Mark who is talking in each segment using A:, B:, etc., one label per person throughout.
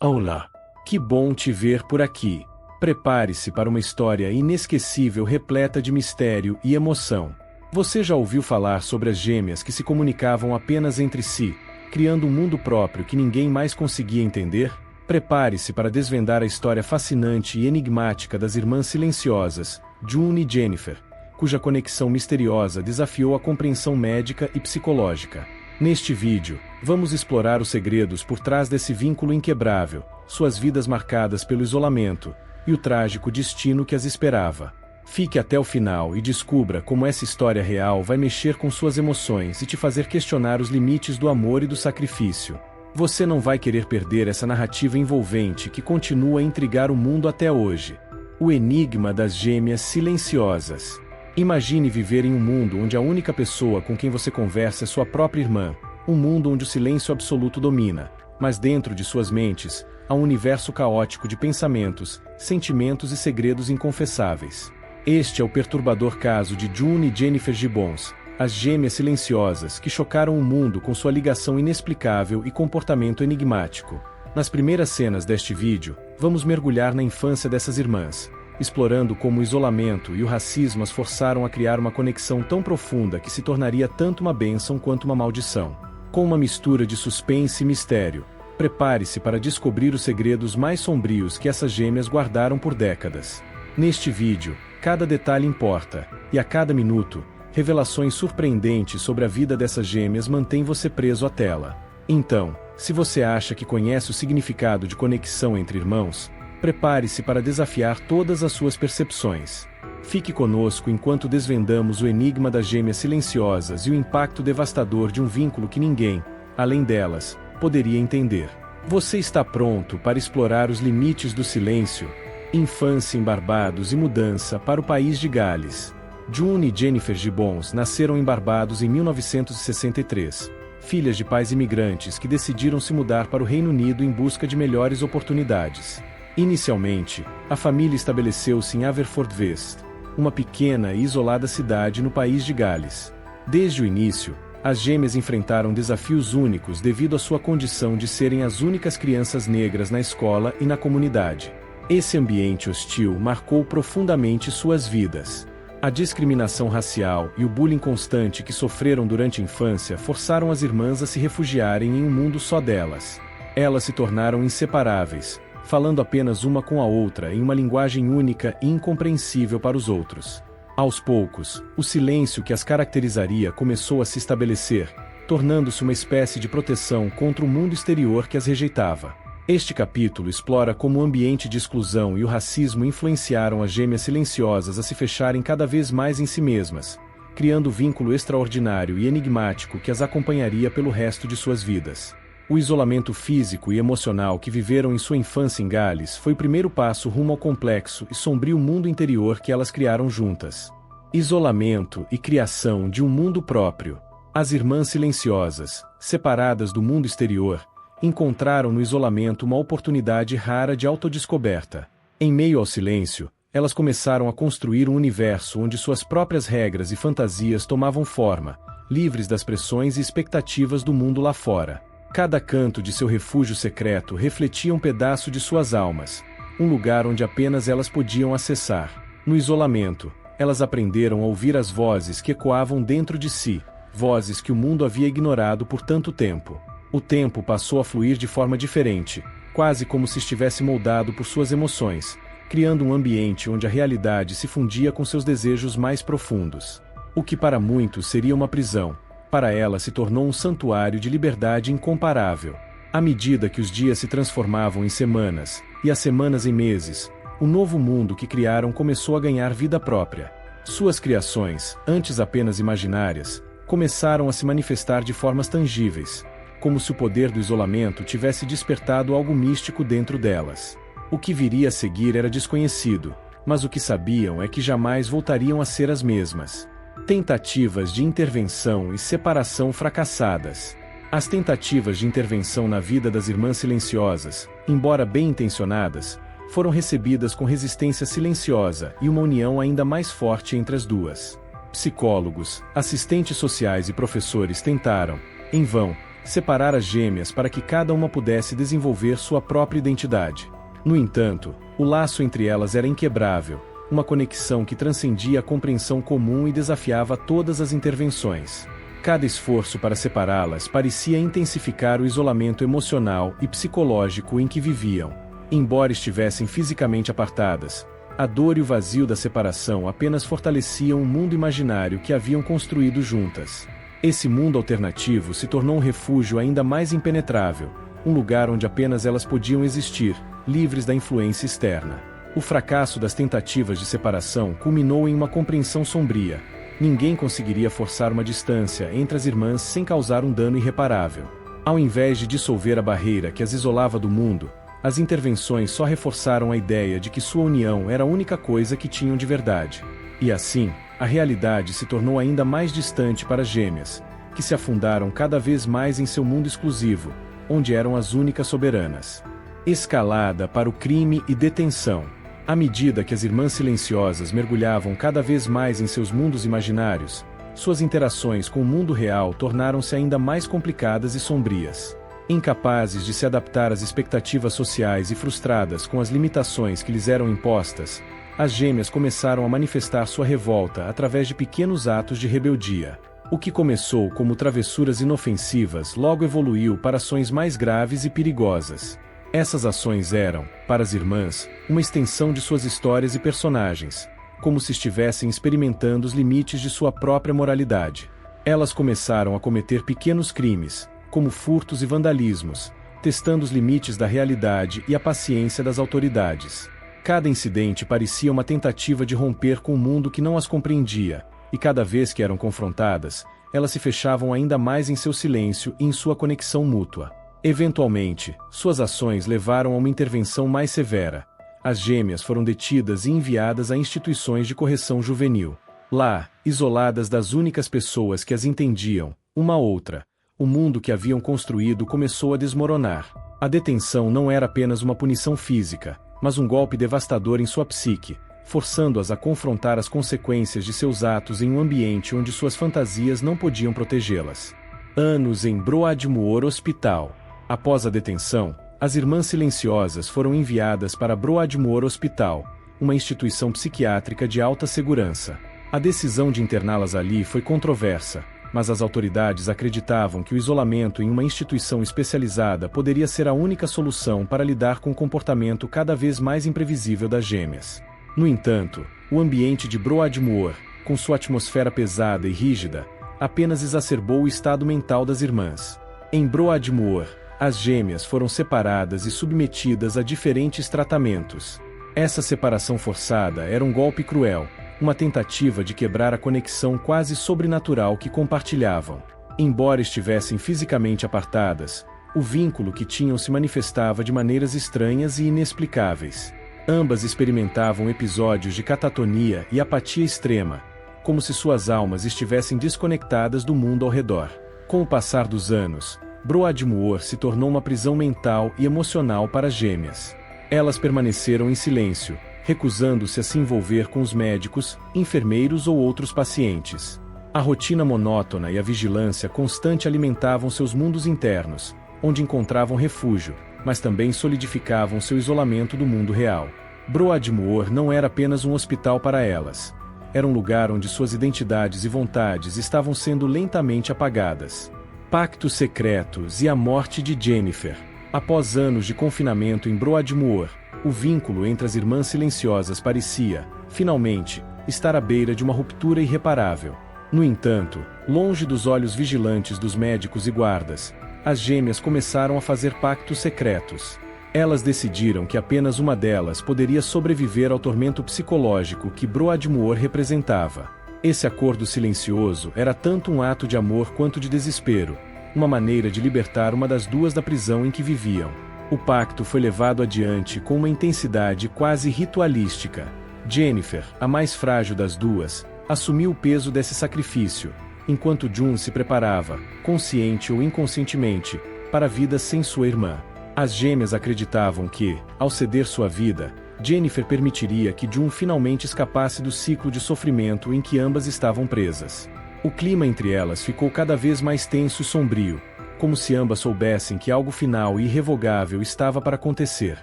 A: Olá! Que bom te ver por aqui. Prepare-se para uma história inesquecível repleta de mistério e emoção. Você já ouviu falar sobre as gêmeas que se comunicavam apenas entre si, criando um mundo próprio que ninguém mais conseguia entender? Prepare-se para desvendar a história fascinante e enigmática das irmãs silenciosas, June e Jennifer, cuja conexão misteriosa desafiou a compreensão médica e psicológica. Neste vídeo, vamos explorar os segredos por trás desse vínculo inquebrável, suas vidas marcadas pelo isolamento, e o trágico destino que as esperava. Fique até o final e descubra como essa história real vai mexer com suas emoções e te fazer questionar os limites do amor e do sacrifício. Você não vai querer perder essa narrativa envolvente que continua a intrigar o mundo até hoje. O enigma das gêmeas silenciosas. Imagine viver em um mundo onde a única pessoa com quem você conversa é sua própria irmã, um mundo onde o silêncio absoluto domina, mas dentro de suas mentes, há um universo caótico de pensamentos, sentimentos e segredos inconfessáveis. Este é o perturbador caso de June e Jennifer Gibbons, as gêmeas silenciosas que chocaram o mundo com sua ligação inexplicável e comportamento enigmático. Nas primeiras cenas deste vídeo, vamos mergulhar na infância dessas irmãs, explorando como o isolamento e o racismo as forçaram a criar uma conexão tão profunda que se tornaria tanto uma bênção quanto uma maldição. Com uma mistura de suspense e mistério, prepare-se para descobrir os segredos mais sombrios que essas gêmeas guardaram por décadas. Neste vídeo, cada detalhe importa, e a cada minuto, revelações surpreendentes sobre a vida dessas gêmeas mantêm você preso à tela. Então, se você acha que conhece o significado de conexão entre irmãos, prepare-se para desafiar todas as suas percepções. Fique conosco enquanto desvendamos o enigma das gêmeas silenciosas e o impacto devastador de um vínculo que ninguém, além delas, poderia entender. Você está pronto para explorar os limites do silêncio? Infância em Barbados e mudança para o país de Gales. June e Jennifer Gibbons nasceram em Barbados em 1963, filhas de pais imigrantes que decidiram se mudar para o Reino Unido em busca de melhores oportunidades. Inicialmente, a família estabeleceu-se em Haverfordwest, uma pequena e isolada cidade no país de Gales. Desde o início, as gêmeas enfrentaram desafios únicos devido à sua condição de serem as únicas crianças negras na escola e na comunidade. Esse ambiente hostil marcou profundamente suas vidas. A discriminação racial e o bullying constante que sofreram durante a infância forçaram as irmãs a se refugiarem em um mundo só delas. Elas se tornaram inseparáveis, falando apenas uma com a outra em uma linguagem única e incompreensível para os outros. Aos poucos, o silêncio que as caracterizaria começou a se estabelecer, tornando-se uma espécie de proteção contra o mundo exterior que as rejeitava. Este capítulo explora como o ambiente de exclusão e o racismo influenciaram as gêmeas silenciosas a se fecharem cada vez mais em si mesmas, criando um vínculo extraordinário e enigmático que as acompanharia pelo resto de suas vidas. O isolamento físico e emocional que viveram em sua infância em Gales foi o primeiro passo rumo ao complexo e sombrio mundo interior que elas criaram juntas. Isolamento e criação de um mundo próprio. As irmãs silenciosas, separadas do mundo exterior, encontraram no isolamento uma oportunidade rara de autodescoberta. Em meio ao silêncio, elas começaram a construir um universo onde suas próprias regras e fantasias tomavam forma, livres das pressões e expectativas do mundo lá fora. Cada canto de seu refúgio secreto refletia um pedaço de suas almas, um lugar onde apenas elas podiam acessar. No isolamento, elas aprenderam a ouvir as vozes que ecoavam dentro de si, vozes que o mundo havia ignorado por tanto tempo. O tempo passou a fluir de forma diferente, quase como se estivesse moldado por suas emoções, criando um ambiente onde a realidade se fundia com seus desejos mais profundos. O que para muitos seria uma prisão, para ela se tornou um santuário de liberdade incomparável. À medida que os dias se transformavam em semanas, e as semanas em meses, o novo mundo que criaram começou a ganhar vida própria. Suas criações, antes apenas imaginárias, começaram a se manifestar de formas tangíveis, como se o poder do isolamento tivesse despertado algo místico dentro delas. O que viria a seguir era desconhecido, mas o que sabiam é que jamais voltariam a ser as mesmas. Tentativas de intervenção e separação fracassadas. As tentativas de intervenção na vida das irmãs silenciosas, embora bem intencionadas, foram recebidas com resistência silenciosa e uma união ainda mais forte entre as duas. Psicólogos, assistentes sociais e professores tentaram, em vão, separar as gêmeas para que cada uma pudesse desenvolver sua própria identidade. No entanto, o laço entre elas era inquebrável, uma conexão que transcendia a compreensão comum e desafiava todas as intervenções. Cada esforço para separá-las parecia intensificar o isolamento emocional e psicológico em que viviam. Embora estivessem fisicamente apartadas, a dor e o vazio da separação apenas fortaleciam o mundo imaginário que haviam construído juntas. Esse mundo alternativo se tornou um refúgio ainda mais impenetrável, um lugar onde apenas elas podiam existir, livres da influência externa. O fracasso das tentativas de separação culminou em uma compreensão sombria. Ninguém conseguiria forçar uma distância entre as irmãs sem causar um dano irreparável. Ao invés de dissolver a barreira que as isolava do mundo, as intervenções só reforçaram a ideia de que sua união era a única coisa que tinham de verdade. E assim, a realidade se tornou ainda mais distante para as gêmeas, que se afundaram cada vez mais em seu mundo exclusivo, onde eram as únicas soberanas. Escalada para o crime e detenção. À medida que as irmãs silenciosas mergulhavam cada vez mais em seus mundos imaginários, suas interações com o mundo real tornaram-se ainda mais complicadas e sombrias. Incapazes de se adaptar às expectativas sociais e frustradas com as limitações que lhes eram impostas, as gêmeas começaram a manifestar sua revolta através de pequenos atos de rebeldia. O que começou como travessuras inofensivas logo evoluiu para ações mais graves e perigosas. Essas ações eram, para as irmãs, uma extensão de suas histórias e personagens, como se estivessem experimentando os limites de sua própria moralidade. Elas começaram a cometer pequenos crimes, como furtos e vandalismos, testando os limites da realidade e a paciência das autoridades. Cada incidente parecia uma tentativa de romper com o mundo que não as compreendia, e cada vez que eram confrontadas, elas se fechavam ainda mais em seu silêncio e em sua conexão mútua. Eventualmente, suas ações levaram a uma intervenção mais severa. As gêmeas foram detidas e enviadas a instituições de correção juvenil. Lá, isoladas das únicas pessoas que as entendiam, uma outra, o mundo que haviam construído começou a desmoronar. A detenção não era apenas uma punição física, mas um golpe devastador em sua psique, forçando-as a confrontar as consequências de seus atos em um ambiente onde suas fantasias não podiam protegê-las. Anos em Broadmoor Hospital. Após a detenção, as irmãs silenciosas foram enviadas para Broadmoor Hospital, uma instituição psiquiátrica de alta segurança. A decisão de interná-las ali foi controversa, mas as autoridades acreditavam que o isolamento em uma instituição especializada poderia ser a única solução para lidar com o comportamento cada vez mais imprevisível das gêmeas. No entanto, o ambiente de Broadmoor, com sua atmosfera pesada e rígida, apenas exacerbou o estado mental das irmãs. Em Broadmoor, as gêmeas foram separadas e submetidas a diferentes tratamentos. Essa separação forçada era um golpe cruel, uma tentativa de quebrar a conexão quase sobrenatural que compartilhavam. Embora estivessem fisicamente apartadas, o vínculo que tinham se manifestava de maneiras estranhas e inexplicáveis. Ambas experimentavam episódios de catatonia e apatia extrema, como se suas almas estivessem desconectadas do mundo ao redor. Com o passar dos anos, Broadmoor se tornou uma prisão mental e emocional para as gêmeas. Elas permaneceram em silêncio, recusando-se a se envolver com os médicos, enfermeiros ou outros pacientes. A rotina monótona e a vigilância constante alimentavam seus mundos internos, onde encontravam refúgio, mas também solidificavam seu isolamento do mundo real. Broadmoor não era apenas um hospital para elas. Era um lugar onde suas identidades e vontades estavam sendo lentamente apagadas. Pactos secretos e a morte de Jennifer. Após anos de confinamento em Broadmoor, o vínculo entre as irmãs silenciosas parecia, finalmente, estar à beira de uma ruptura irreparável. No entanto, longe dos olhos vigilantes dos médicos e guardas, as gêmeas começaram a fazer pactos secretos. Elas decidiram que apenas uma delas poderia sobreviver ao tormento psicológico que Broadmoor representava. Esse acordo silencioso era tanto um ato de amor quanto de desespero, uma maneira de libertar uma das duas da prisão em que viviam. O pacto foi levado adiante com uma intensidade quase ritualística. Jennifer, a mais frágil das duas, assumiu o peso desse sacrifício, enquanto June se preparava, consciente ou inconscientemente, para a vida sem sua irmã. As gêmeas acreditavam que, ao ceder sua vida, Jennifer permitiria que June finalmente escapasse do ciclo de sofrimento em que ambas estavam presas. O clima entre elas ficou cada vez mais tenso e sombrio, como se ambas soubessem que algo final e irrevogável estava para acontecer.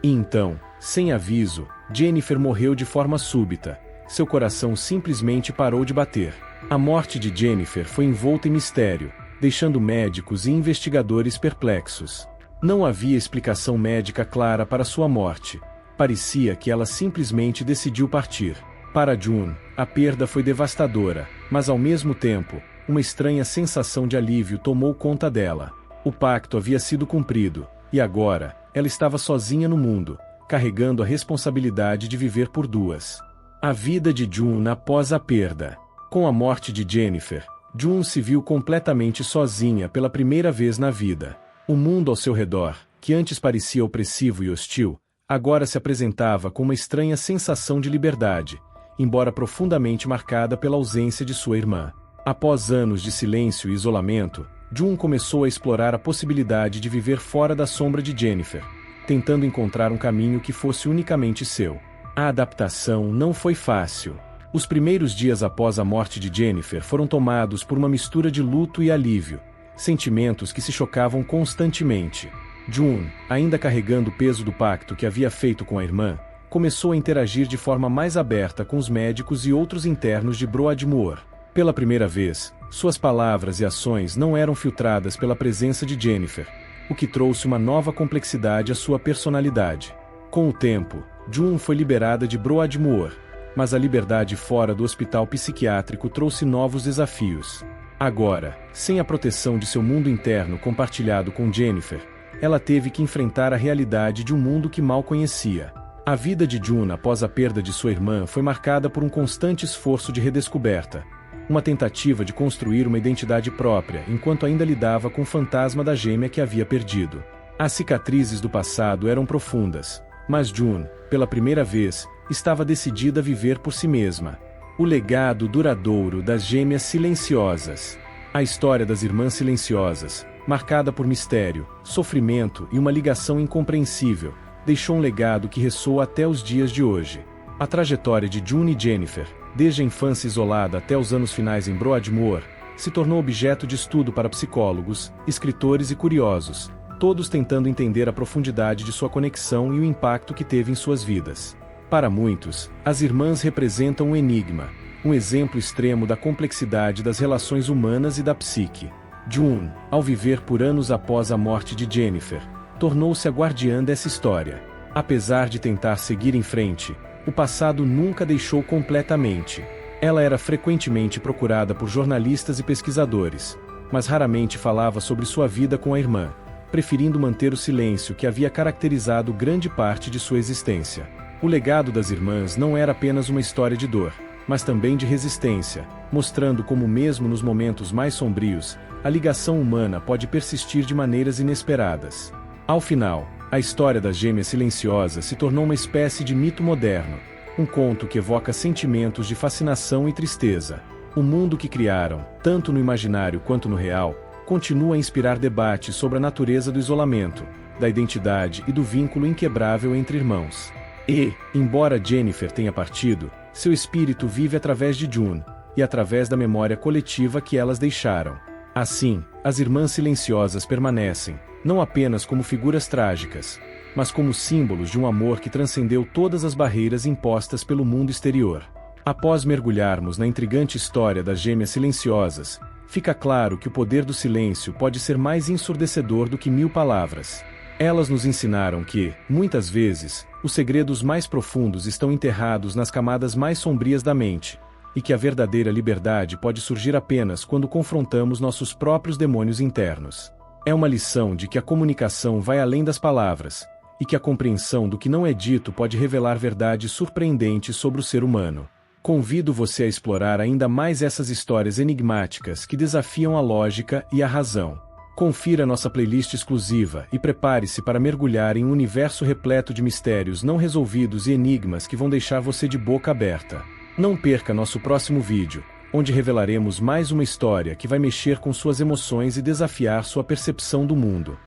A: E então, sem aviso, Jennifer morreu de forma súbita. Seu coração simplesmente parou de bater. A morte de Jennifer foi envolta em mistério, deixando médicos e investigadores perplexos. Não havia explicação médica clara para sua morte. Parecia que ela simplesmente decidiu partir. Para June, a perda foi devastadora, mas ao mesmo tempo, uma estranha sensação de alívio tomou conta dela. O pacto havia sido cumprido, e agora, ela estava sozinha no mundo, carregando a responsabilidade de viver por duas. A vida de June após a perda. Com a morte de Jennifer, June se viu completamente sozinha pela primeira vez na vida. O mundo ao seu redor, que antes parecia opressivo e hostil, agora se apresentava com uma estranha sensação de liberdade, embora profundamente marcada pela ausência de sua irmã. Após anos de silêncio e isolamento, June começou a explorar a possibilidade de viver fora da sombra de Jennifer, tentando encontrar um caminho que fosse unicamente seu. A adaptação não foi fácil. Os primeiros dias após a morte de Jennifer foram tomados por uma mistura de luto e alívio, sentimentos que se chocavam constantemente. June, ainda carregando o peso do pacto que havia feito com a irmã, começou a interagir de forma mais aberta com os médicos e outros internos de Broadmoor. Pela primeira vez, suas palavras e ações não eram filtradas pela presença de Jennifer, o que trouxe uma nova complexidade à sua personalidade. Com o tempo, June foi liberada de Broadmoor, mas a liberdade fora do hospital psiquiátrico trouxe novos desafios. Agora, sem a proteção de seu mundo interno compartilhado com Jennifer, ela teve que enfrentar a realidade de um mundo que mal conhecia. A vida de June após a perda de sua irmã foi marcada por um constante esforço de redescoberta, uma tentativa de construir uma identidade própria enquanto ainda lidava com o fantasma da gêmea que havia perdido. As cicatrizes do passado eram profundas, mas June, pela primeira vez, estava decidida a viver por si mesma. O legado duradouro das gêmeas silenciosas. A história das irmãs silenciosas, marcada por mistério, sofrimento e uma ligação incompreensível, deixou um legado que ressoa até os dias de hoje. A trajetória de June e Jennifer, desde a infância isolada até os anos finais em Broadmoor, se tornou objeto de estudo para psicólogos, escritores e curiosos, todos tentando entender a profundidade de sua conexão e o impacto que teve em suas vidas. Para muitos, as irmãs representam um enigma, um exemplo extremo da complexidade das relações humanas e da psique. June, ao viver por anos após a morte de Jennifer, tornou-se a guardiã dessa história. Apesar de tentar seguir em frente, o passado nunca deixou completamente. Ela era frequentemente procurada por jornalistas e pesquisadores, mas raramente falava sobre sua vida com a irmã, preferindo manter o silêncio que havia caracterizado grande parte de sua existência. O legado das irmãs não era apenas uma história de dor, mas também de resistência, mostrando como mesmo nos momentos mais sombrios, a ligação humana pode persistir de maneiras inesperadas. Ao final, a história das gêmeas silenciosas se tornou uma espécie de mito moderno, um conto que evoca sentimentos de fascinação e tristeza. O mundo que criaram, tanto no imaginário quanto no real, continua a inspirar debates sobre a natureza do isolamento, da identidade e do vínculo inquebrável entre irmãos. E, embora Jennifer tenha partido, seu espírito vive através de June, e através da memória coletiva que elas deixaram. Assim, as irmãs silenciosas permanecem, não apenas como figuras trágicas, mas como símbolos de um amor que transcendeu todas as barreiras impostas pelo mundo exterior. Após mergulharmos na intrigante história das gêmeas silenciosas, fica claro que o poder do silêncio pode ser mais ensurdecedor do que 1000 palavras. Elas nos ensinaram que, muitas vezes, os segredos mais profundos estão enterrados nas camadas mais sombrias da mente, e que a verdadeira liberdade pode surgir apenas quando confrontamos nossos próprios demônios internos. É uma lição de que a comunicação vai além das palavras, e que a compreensão do que não é dito pode revelar verdades surpreendentes sobre o ser humano. Convido você a explorar ainda mais essas histórias enigmáticas que desafiam a lógica e a razão. Confira nossa playlist exclusiva e prepare-se para mergulhar em um universo repleto de mistérios não resolvidos e enigmas que vão deixar você de boca aberta. Não perca nosso próximo vídeo, onde revelaremos mais uma história que vai mexer com suas emoções e desafiar sua percepção do mundo.